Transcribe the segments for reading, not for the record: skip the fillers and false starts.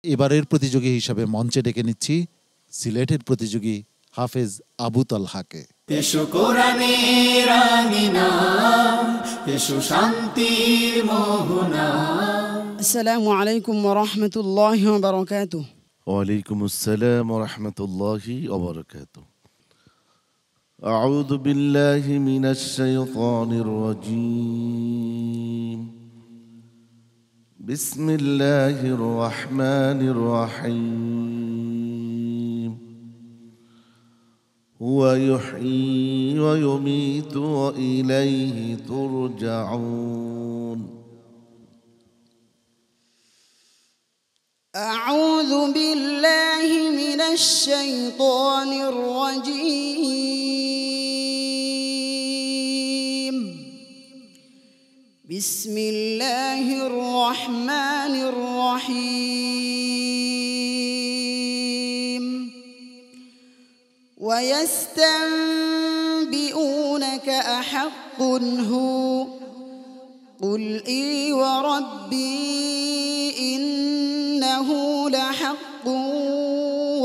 এবারের প্রতিযোগী হিসাবে মঞ্চে ডেকে নিচ্ছি সিলেটের প্রতিযোগী হাফেজ আবু তালহাকে। এসো কোরআনের আঙিনা, এসো শান্তির মোহনা। আসসালামু আলাইকুম ওয়া রাহমাতুল্লাহি ওয়া বারাকাতুহু। ওয়ালাইকুম আসসালাম ওয়া রাহমাতুল্লাহি ওয়া বারাকাতুহু। আউযু বিল্লাহি মিনাশ শাইতানির রাজীম। বিসমিল্লাহির রহমানির রহিম। হুয়া ইউহয়ী ওয়া ইউমীতু ওয়া ইলাইহি তুরজাউন। أعوذ بالله من الشيطان الرجيم. بسم الله الرحمن الرحيم. ويستنبئونك أحق هو قل إي وربي إنه لحق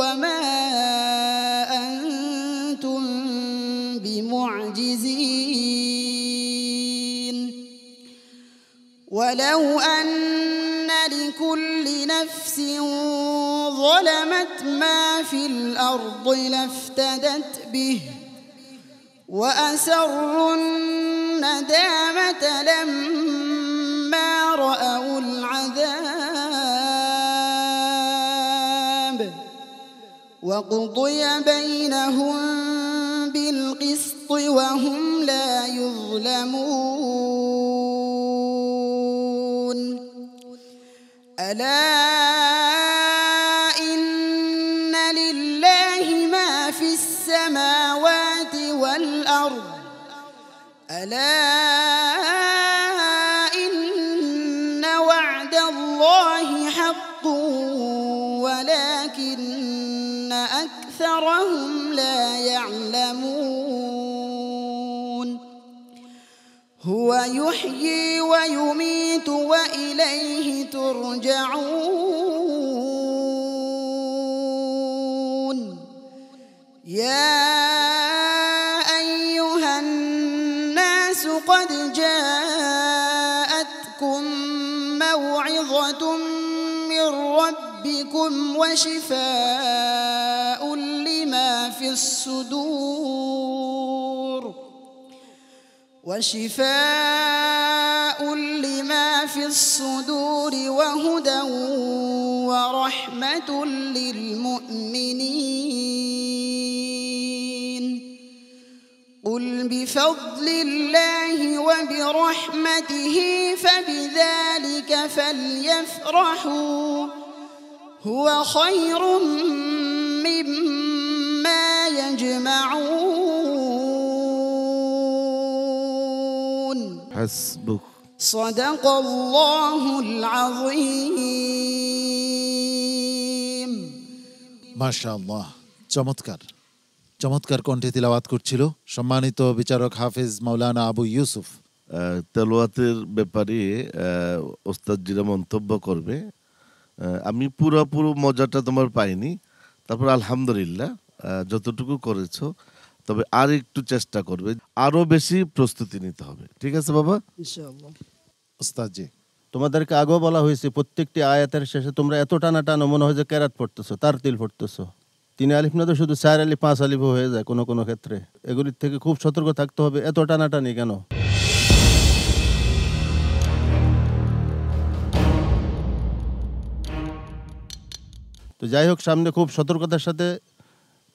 وما أنتم بمعجزين ولو أن لكل نفس ظلمت ما في الأرض لافتدت به وأسروا الندامة لما رأوا العذاب وقضي بينهم بالقسط وهم لا يظلمون ألا إن لله ما في السماوات والأرض ألا إن وعد الله حق ولكن أكثرهم لا يعلمون هو يحيي ويميت وإليه ترجعون يا أيها الناس قد جاءتكم موعظة من ربكم وشفاء لما في الصدور وهدى ورحمة للمؤمنين قل بفضل الله وبرحمته فبذلك فليفرحوا هو خير مما يجمعون حسبك صدق الله العظيم মাশাআল্লাহ, চমৎকার চমৎকার কণ্ঠে তিলাওয়াত করছিল সম্মানিত বিচারক হাফেজ মাওলানা আবু ইউসুফ। তেলাওয়াতের ব্যাপারে ওস্তাদ যেটা মন্তব্য করবে, আমি পুরো মজাটা তোমার পাইনি। তারপর আলহামদুলিল্লাহ যতটুকু করেছো, তবে আর একটু চেষ্টা করবে, আরো বেশি প্রস্তুতি নিতে হবে। ঠিক আছে বাবা, ইনশাআল্লাহ। ওস্তাদ জি, তোমাদেরকে আগেও বলা হয়েছে প্রত্যেকটি আয়াতের শেষে তোমরা এত টানা মনে হয় যে কেরাত পড়তেছো, তার তিল পড়তেছো। 3 আলিফ না তো শুধু 4 আলিফ 5 আলিফও হয়ে যায় কোনো কোনো ক্ষেত্রে। এগুলির থেকে খুব সতর্ক থাকতে হবে। এত টানাটানি কেন? তো যাই হোক, সামনে খুব সতর্কতার সাথে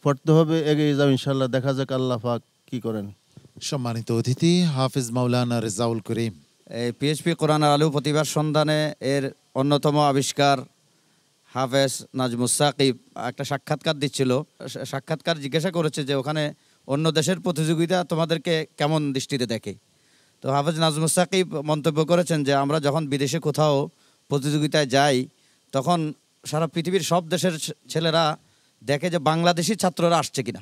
পড়তে হবে, এগিয়ে যাও ইনশাল্লাহ। দেখা যাক আল্লাহ পাক কি করেন। সম্মানিত অতিথি হাফেজ মাওলানা রেজাউল করিম। এই পিএইচপি কোরআন আলু প্রতিভার সন্ধানে এর অন্যতম আবিষ্কার হাফেজ নাজমুস সাকিব একটা সাক্ষাৎকার দিচ্ছিল। সাক্ষাৎকার জিজ্ঞাসা করেছে যে ওখানে অন্য দেশের প্রতিযোগিতা তোমাদেরকে কেমন দৃষ্টিতে দেখে। তো হাফেজ নাজমুস সাকিব মন্তব্য করেছেন যে আমরা যখন বিদেশে কোথাও প্রতিযোগিতায় যাই তখন সারা পৃথিবীর সব দেশের ছেলেরা দেখে যে বাংলাদেশি ছাত্ররা আসছে কিনা।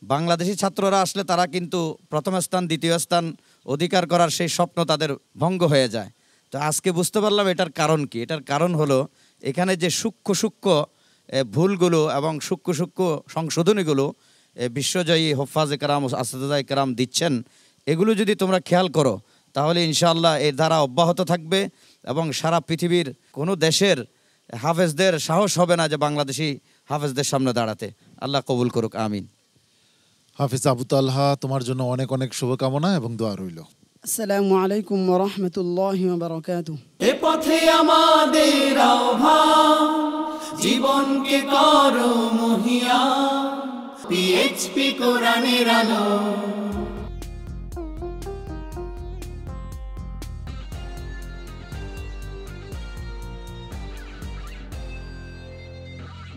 বাংলাদেশি ছাত্ররা আসলে তারা কিন্তু প্রথম স্থান দ্বিতীয় স্থান অধিকার করার সেই স্বপ্ন তাদের ভঙ্গ হয়ে যায়। তো আজকে বুঝতে পারলাম এটার কারণ কি। এটার কারণ হলো এখানে যে সূক্ষ্ম সূক্ষ্ম ভুলগুলো এবং সূক্ষ্ম সূক্ষ্ম সংশোধনীগুলো বিশ্বজয়ী হোফাজে কেরাম আসাদে কেরাম দিচ্ছেন, এগুলো যদি তোমরা খেয়াল করো তাহলে ইনশাআল্লাহ এর ধারা অব্যাহত থাকবে এবং সারা পৃথিবীর কোনো দেশের হাফেজদের সাহস হবে না যে বাংলাদেশি হাফেজদের সামনে দাঁড়াতে। আল্লাহ কবুল করুক, আমিন। হাফিজ আবু তালহা, তোমার জন্য অনেক অনেক শুভকামনা এবং দোয়া রইল। আসসালামু আলাইকুম ওয়া রাহমাতুল্লাহি ওয়া বারাকাতুহু। এ পথে আমাদের আহ্বান, জীবনকে করো মহিয়া, পিএইচপি কোরআনের আলো।